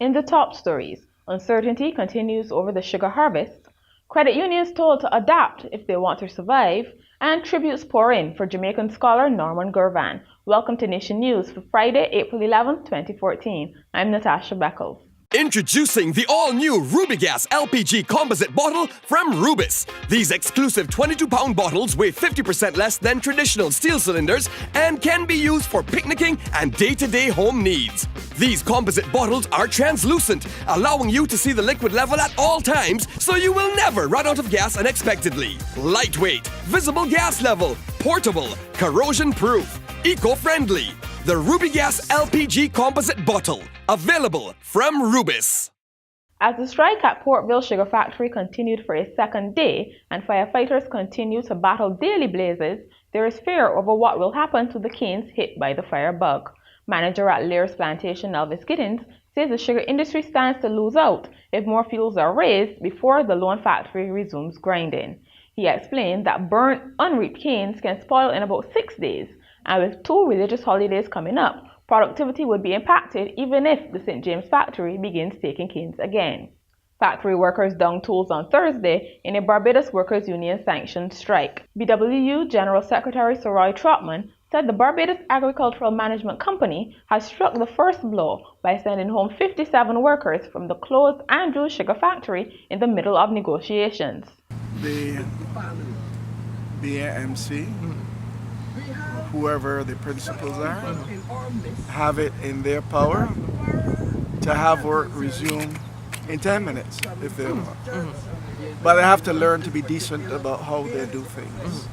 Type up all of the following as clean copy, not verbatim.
In the top stories, uncertainty continues over the sugar harvest, credit unions told to adapt if they want to survive, and tributes pour in for Jamaican scholar Norman Gurvan. Welcome to Nation News for Friday, April 11, 2014. I'm Natasha Beckles. Introducing the all-new Ruby Gas LPG composite bottle from Rubis. These exclusive 22-pound bottles weigh 50% less than traditional steel cylinders and can be used for picnicking and day-to-day home needs. These composite bottles are translucent, allowing you to see the liquid level at all times, so you will never run out of gas unexpectedly. Lightweight, visible gas level, portable, corrosion-proof, eco-friendly. The Ruby Gas LPG composite bottle, available from Rubis. As the strike at Portville Sugar Factory continued for a second day and firefighters continue to battle daily blazes, there is fear over what will happen to the canes hit by the fire bug. Manager at Lear's Plantation, Elvis Gittins, says the sugar industry stands to lose out if more fuels are raised before the lone factory resumes grinding. He explained that burnt, unreaped canes can spoil in about 6 days, and with 2 religious holidays coming up, productivity would be impacted even if the St. James factory begins taking canes again. Factory workers downed tools on Thursday in a Barbados Workers Union sanctioned strike. BWU General Secretary Sir Roy Trotman said the Barbados Agricultural Management Company has struck the first blow by sending home 57 workers from the closed Andrews Sugar Factory in the middle of negotiations. The BAMC, whoever the principals are, have it in their power to have work resume in 10 minutes if they want. But they have to learn to be decent about how they do things.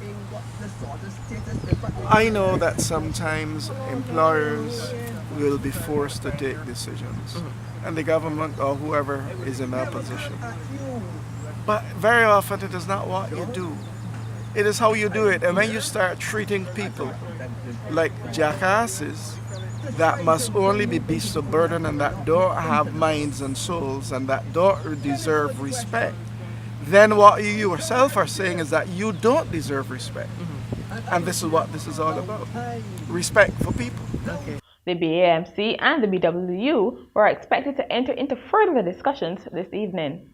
I know that sometimes employers will be forced to take decisions, and the government or whoever is in that position. But very often it is not what you do. It is how you do it. And when you start treating people like jackasses that must only be beasts of burden and that don't have minds and souls and that don't deserve respect, then what you yourself are saying is that you don't deserve respect. And this is what this is all about. Respect for people. The BAMC and the BWU were expected to enter into further discussions this evening.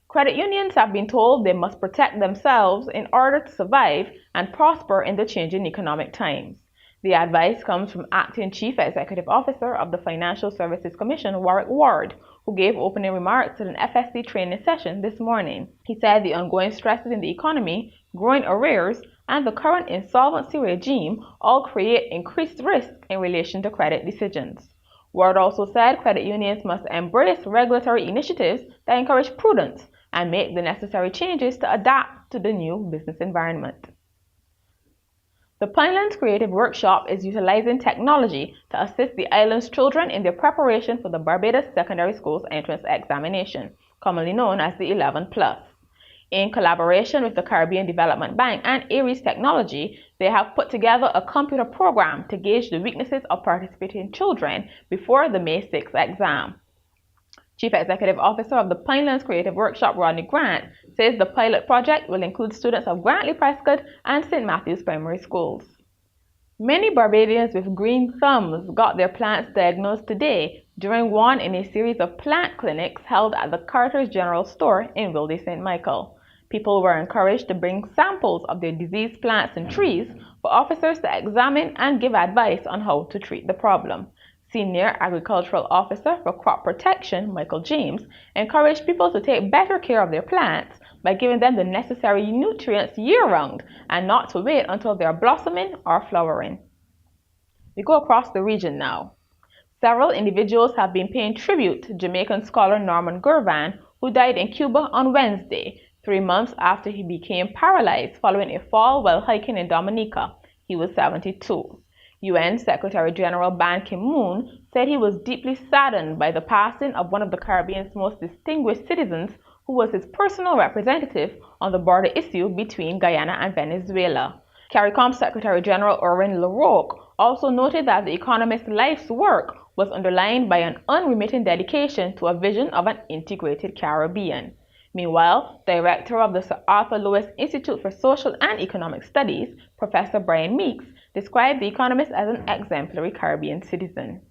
Credit unions have been told they must protect themselves in order to survive and prosper in the changing economic times. The advice comes from Acting Chief Executive Officer of the Financial Services Commission, Warwick Ward, who gave opening remarks at an FSC training session this morning. He said the ongoing stresses in the economy, growing arrears, and the current insolvency regime all create increased risk in relation to credit decisions. Ward also said credit unions must embrace regulatory initiatives that encourage prudence and make the necessary changes to adapt to the new business environment. The Pinelands Creative Workshop is utilizing technology to assist the island's children in their preparation for the Barbados Secondary School's entrance examination, commonly known as the 11+. In collaboration with the Caribbean Development Bank and Aries Technology, they have put together a computer program to gauge the weaknesses of participating children before the May 6th exam. Chief Executive Officer of the Pinelands Creative Workshop, Rodney Grant, says the pilot project will include students of Grantley Prescott and St. Matthew's Primary Schools. Many Barbadians with green thumbs got their plants diagnosed today during one in a series of plant clinics held at the Carter's General Store in Wilde St. Michael. People were encouraged to bring samples of their diseased plants and trees for officers to examine and give advice on how to treat the problem. Senior Agricultural Officer for Crop Protection, Michael James, encouraged people to take better care of their plants by giving them the necessary nutrients year-round and not to wait until they are blossoming or flowering. We go across the region now. Several individuals have been paying tribute to Jamaican scholar Norman Gurvan, who died in Cuba on Wednesday, 3 months after he became paralyzed following a fall while hiking in Dominica. He was 72. UN Secretary General Ban Ki-moon said he was deeply saddened by the passing of one of the Caribbean's most distinguished citizens who was his personal representative on the border issue between Guyana and Venezuela. CARICOM Secretary General Erwin LaRocque also noted that the economist's life's work was underlined by an unremitting dedication to a vision of an integrated Caribbean. Meanwhile, Director of the Sir Arthur Lewis Institute for Social and Economic Studies, Professor Brian Meeks, described the economist as an exemplary Caribbean citizen.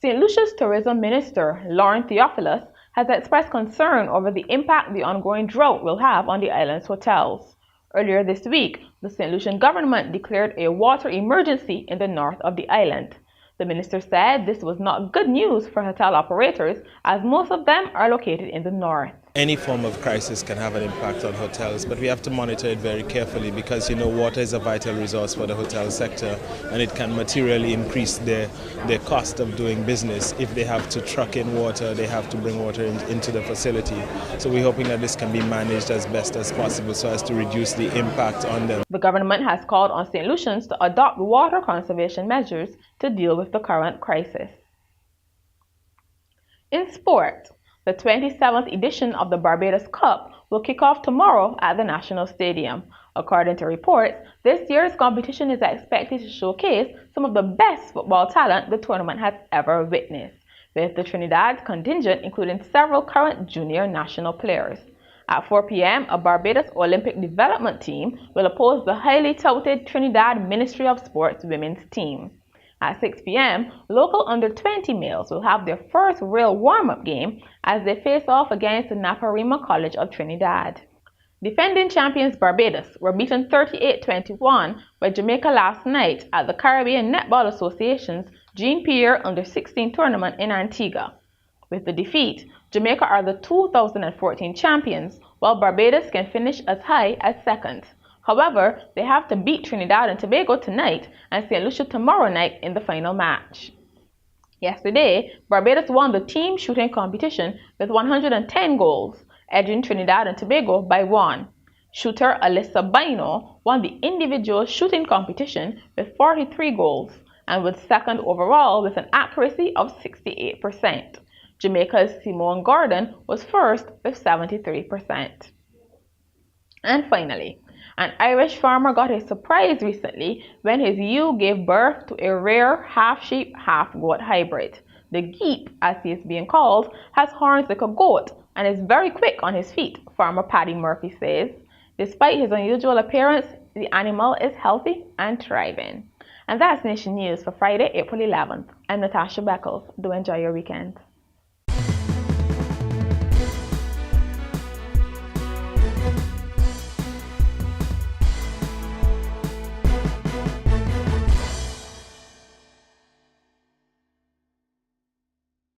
St. Lucia's Tourism Minister, Lauren Theophilus, has expressed concern over the impact the ongoing drought will have on the island's hotels. Earlier this week, the St. Lucian government declared a water emergency in the north of the island. The minister said this was not good news for hotel operators, as most of them are located in the north. Any form of crisis can have an impact on hotels, but we have to monitor it very carefully because, water is a vital resource for the hotel sector, and it can materially increase their cost of doing business. If they have to truck in water, they have to bring water into the facility. So we're hoping that this can be managed as best as possible so as to reduce the impact on them. The government has called on St. Lucians to adopt water conservation measures to deal with the current crisis. In sport, the 27th edition of the Barbados Cup will kick off tomorrow at the National Stadium. According to reports, this year's competition is expected to showcase some of the best football talent the tournament has ever witnessed, with the Trinidad contingent including several current junior national players. At 4 p.m., a Barbados Olympic development team will oppose the highly touted Trinidad Ministry of Sports women's team. At 6 p.m., local under-20 males will have their first real warm-up game as they face off against the Naparima College of Trinidad. Defending champions Barbados were beaten 38-21 by Jamaica last night at the Caribbean Netball Association's Jean Pierre Under-16 tournament in Antigua. With the defeat, Jamaica are the 2014 champions, while Barbados can finish as high as second. However, they have to beat Trinidad and Tobago tonight and St. Lucia tomorrow night in the final match. Yesterday, Barbados won the team shooting competition with 110 goals, edging Trinidad and Tobago by 1. Shooter Alyssa Bino won the individual shooting competition with 43 goals and was second overall with an accuracy of 68%. Jamaica's Simone Gordon was first with 73%. And finally, an Irish farmer got a surprise recently when his ewe gave birth to a rare half-sheep, half-goat hybrid. The Geep, as he is being called, has horns like a goat and is very quick on his feet, Farmer Paddy Murphy says. Despite his unusual appearance, the animal is healthy and thriving. And that's Nation News for Friday, April 11th. I'm Natasha Beckles. Do enjoy your weekend.